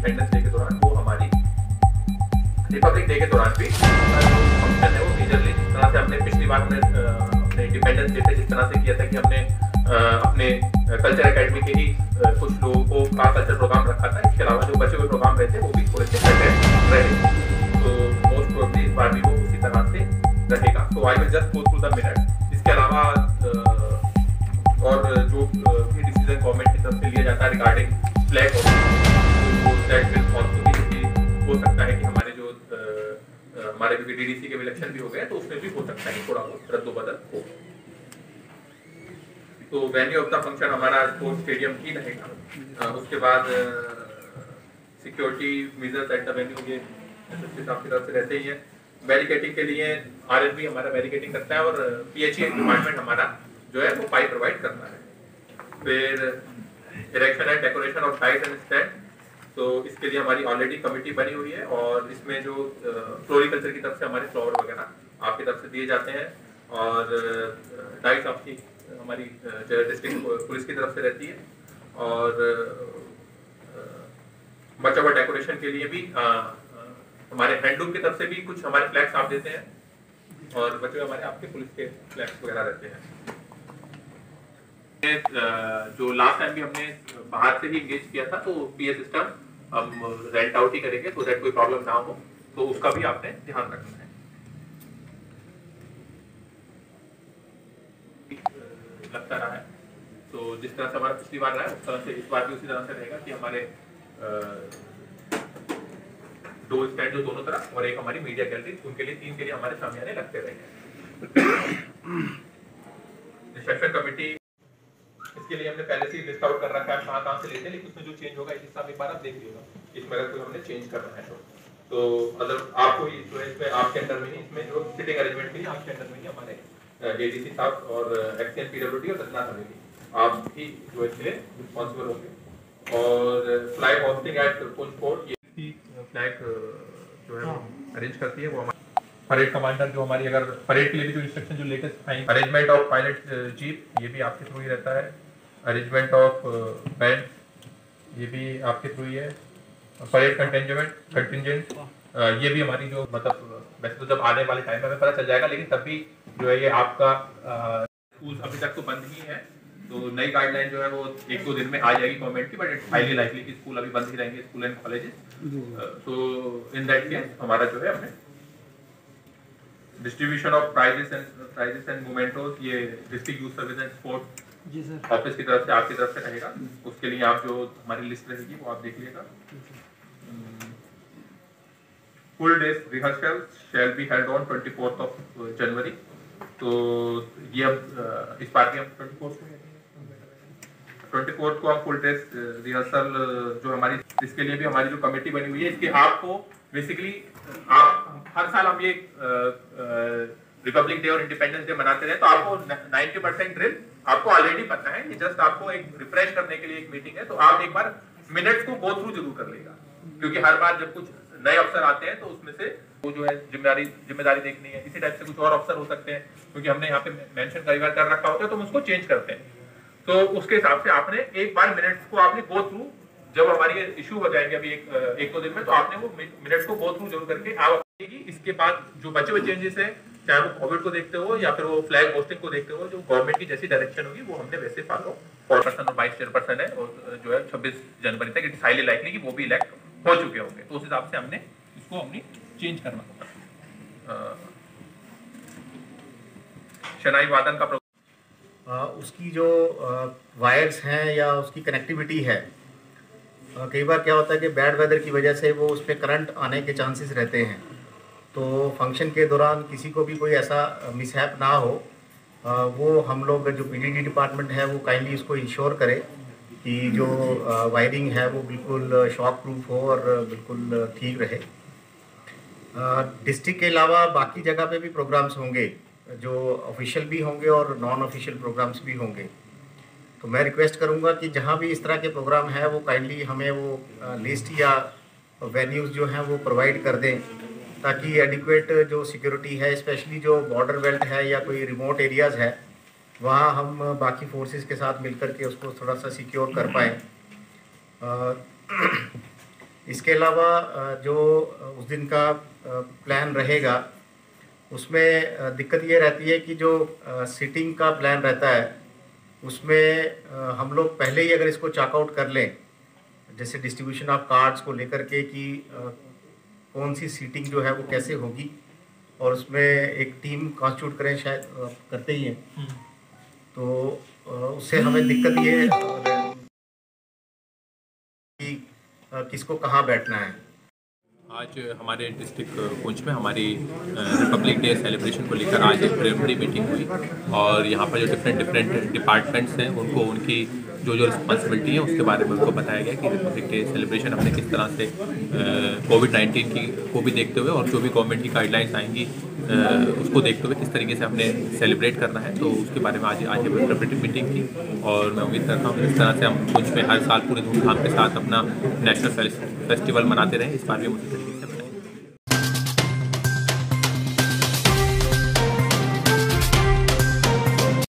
Independence day के दौरान वो हमारी रिपब्लिक डे के दौरान भी फंक्शन है वो मेजरली जिस तरह से हमने पिछली बार हमने अपने इंडिपेंडेंस डे पे जिस तरह से किया था कि हमने अपने कल्चर एकेडमी के ही कुछ लोगों का कल्चर प्रोग्राम रखा था, इसके अलावा जो बचे हुए प्रोग्राम रहते हैं वो भी थोड़े से कंटेंट रहे, तो मोस्ट प्रोबेबली इस बार भी वो उसी तरह से रहेगा। तो I will just go through the minute. इसके अलावा और जो भी डिसीजन गवर्नमेंट की तरफ से लिया जाता है रिगार्डिंग फ्लैग हो सकता है कि हमारे जो हमारे डीडीसी के इलेक्शन भी हो गए तो उसमें भी हो सकता है कि थोड़ा बहुत रद्दोबदल हो। तो वेन्यू ऑफ द फंक्शन हमारा स्पोर्ट्स स्टेडियम ही रहेगा। उसके बाद security measures at the venue ये आपकी तरफ से रहते ही है। बैरिकेडिंग के लिए आरएसबी हमारा बैरिकेडिंग करता है और पीएचई डिपार्टमेंट हमारा जो है वो पाइप प्रोवाइड करता है। फिर erection and decoration of light and stand, तो इसके लिए हमारी ऑलरेडी कमेटी बनी हुई है और इसमें जो फ्लोरिकल्चर की तरफ से हमारे फ्लावर वगैरह आपकी तरफ से दिए जाते हैं और डाइट आपकी हमारी डिस्ट्रिक्ट पुलिस की तरफ से रहती है और मच ओवर डेकोरेशन के लिए भी हमारे हैंडलूम की तरफ से भी कुछ हमारे फ्लैग्स आप देते हैं और बचे हुए हमारे आपके पुलिस के फ्लैग्स वगैरह रहते हैं। जो लास्ट टाइम भी हमने बाहर से ही इंगेज किया था तो पीए सिस्टम हम रेंट आउट ही करेंगे तो दैट कोई प्रॉब्लम ना हो, तो उसका भी आपने ध्यान रखना है। लगता रहा है तो जिस तरह से हमारा पिछली बार रहा है उस तरह से इस बार भी उसी तरह से रहेगा कि हमारे दो स्टैंड जो दोनों तरफ और एक हमारी मीडिया गैलरी, उनके लिए 3 के लिए हमारे सामने लगते रहेंगे। रिसेप्शन कमेटी इसके लिए हमने पहले से ही लिस्ट आउट कर रखा है कहाँ से लेते हैं, लेकिन उसमें जो चेंज होगा इस हिसाब एक बार आप देख लीजिएगा, इसमें अगर कोई हमने चेंज करना है तो अगर आपको जो है इसमें आपके अंडर में ही इसमें जो सिटिंग अरेंजमेंट के लिए आपके अंडर में ही हमारे एडीसी साहब और एक्सएन पीडब्ल्यूडी और रचना समिति आप ही जो इसके लिए रिस्पॉन्सिबल होंगे। और flag hoisting at Poonch fort ये फ्लैग जो है अरेंज करती है वो हमारे परेड कमांडर जो हमारी अगर परेड के लिए भी जो इंस्ट्रक्शन जो latest I, arrangement of pilot jeep ये भी आपके थ्रू ही रहता है, अरेंजमेंट ऑफ बैंड ये भी आपके थ्रू ही है, परेड कंटिंजेंट ये भी हमारी जो मतलब वैसे तो जब आने वाले टाइम में हमें पता चल जाएगा, लेकिन तब भी जो है ये आपका स्कूल अभी तक तो बंद ही है, तो नई गाइडलाइन जो है वो 1-2 दिन में आ जाएगी गवर्नमेंट की, बट इट्स हाईली लाइकली कि स्कूल अभी बंद ही रहेंगे, school and colleges. So in that case हमारा जो है हमने distribution of prizes and mementos ये district youth service and sport जी सर ऑफिस की तरफ से आपकी तरफ से रहेगा, उसके लिए आप जो हमारी लिस्ट रहेगी वो आप देख लीजिएगा। Full day rehearsal shall be held on 24th of January, तो ये अब इस बार की हम 24th को हम फुल ड्रेस रिहर्सल जो हमारी इसके लिए भी हमारी जो कमेटी बनी हुई है, इसके आपको बेसिकली आप हर साल हम ये रिपब्लिक डे और इंडिपेंडेंस डे मनाते रहे तो आपको 90% ड्रिल आपको ऑलरेडी पता है, ये जस्ट आपको एक रिफ्रेश करने के लिए एक मीटिंग है, तो आप एक बार मिनट्स को गो थ्रू जरूर कर लेगा, क्योंकि हर बार जब कुछ नए अफसर आते हैं तो उसमें से वो जो है जिम्मेदारी देखनी है, इसी टाइप से कुछ और अफसर हो सकते हैं, क्योंकि हमने यहाँ पे मेंशन कई बार कर रखा होता है तो हम उसको चेंज करते हैं, तो उसके हिसाब से आपने एक बार मिनट्स को आपने गो थ्रू, जब हमारी इश्यू हो जाएंगे अभी 1-2 दिन में, तो आपने वो मिनट्स को गो थ्रू जरूर करके आप इसके बाद जो बचे हुए चेंजेस है, चाहे वो कोविड को देखते हो या फिर वो फ्लैग होस्टिंग को देखते हो, जो गवर्नमेंट की जैसी डायरेक्शन होगी वो हमने वैसे फॉलो 4% और 22 चेयरपर्सन है और जो है 26 जनवरी तक इट इज हाईली लाइकली कि वो भी इलेक्ट हो चुके होंगे, तो उस हिसाब से हमने इसको हमने चेंज करना होगा। शनाई वादन का उसकी जो वायर्स हैं या उसकी कनेक्टिविटी है, कई बार क्या होता है कि बैड वेदर की वजह से वो उस पर करंट आने के चांसेस रहते हैं, तो फंक्शन के दौरान किसी को भी कोई ऐसा मिसहैप ना हो, वो हम लोग जो पीडीडी डिपार्टमेंट है वो काइंडली इसको इंश्योर करे कि जो वायरिंग है वो बिल्कुल शॉक प्रूफ हो और बिल्कुल ठीक रहे। डिस्ट्रिक्ट के अलावा बाकी जगह पे भी प्रोग्राम्स होंगे, जो ऑफिशियल भी होंगे और नॉन ऑफिशियल प्रोग्राम्स भी होंगे, तो मैं रिक्वेस्ट करूंगा कि जहां भी इस तरह के प्रोग्राम है वो काइंडली हमें वो लिस्ट या वेन्यूज़ जो हैं वो प्रोवाइड कर दें, ताकि एडिक्वेट जो सिक्योरिटी है, स्पेशली जो बॉर्डर बेल्ट है या कोई रिमोट एरियाज़ है, वहाँ हम बाकी फोर्सेस के साथ मिलकर के उसको थोड़ा सा सिक्योर कर पाएँ। इसके अलावा जो उस दिन का प्लान रहेगा उसमें दिक्कत ये रहती है कि जो सीटिंग का प्लान रहता है उसमें हम लोग पहले ही अगर इसको चॉकआउट कर लें, जैसे डिस्ट्रीब्यूशन ऑफ कार्ड्स को लेकर के कि कौन सी सीटिंग जो है वो कैसे होगी, और उसमें एक टीम कॉन्स्टिट्यूट करें, शायद करते ही हैं, तो उससे हमें दिक्कत ये कि किसको कहाँ बैठना है। आज हमारे डिस्ट्रिक्ट पुंछ में हमारी रिपब्लिक डे सेलिब्रेशन को लेकर आज एक प्रिलिमिनरी मीटिंग हुई और यहाँ पर जो डिफरेंट डिपार्टमेंट्स हैं उनको उनकी जो रिस्पॉन्सिबिलिटी है उसके बारे में उनको बताया गया कि रिपब्लिक डे सेलिब्रेशन हमने किस तरह से कोविड-19 को भी देखते हुए और जो भी गवर्नमेंट की गाइडलाइंस आएंगी उसको देखते हुए किस तरीके से हमने सेलिब्रेट करना है, तो उसके बारे में आज प्रिपरेटरी मीटिंग थी। और मैं उम्मीद करता हूँ कि इस तरह से हम पुंछ में हर साल पूरे धूमधाम के साथ अपना नेशनल फेस्टिवल मनाते रहें। इस बार भी हम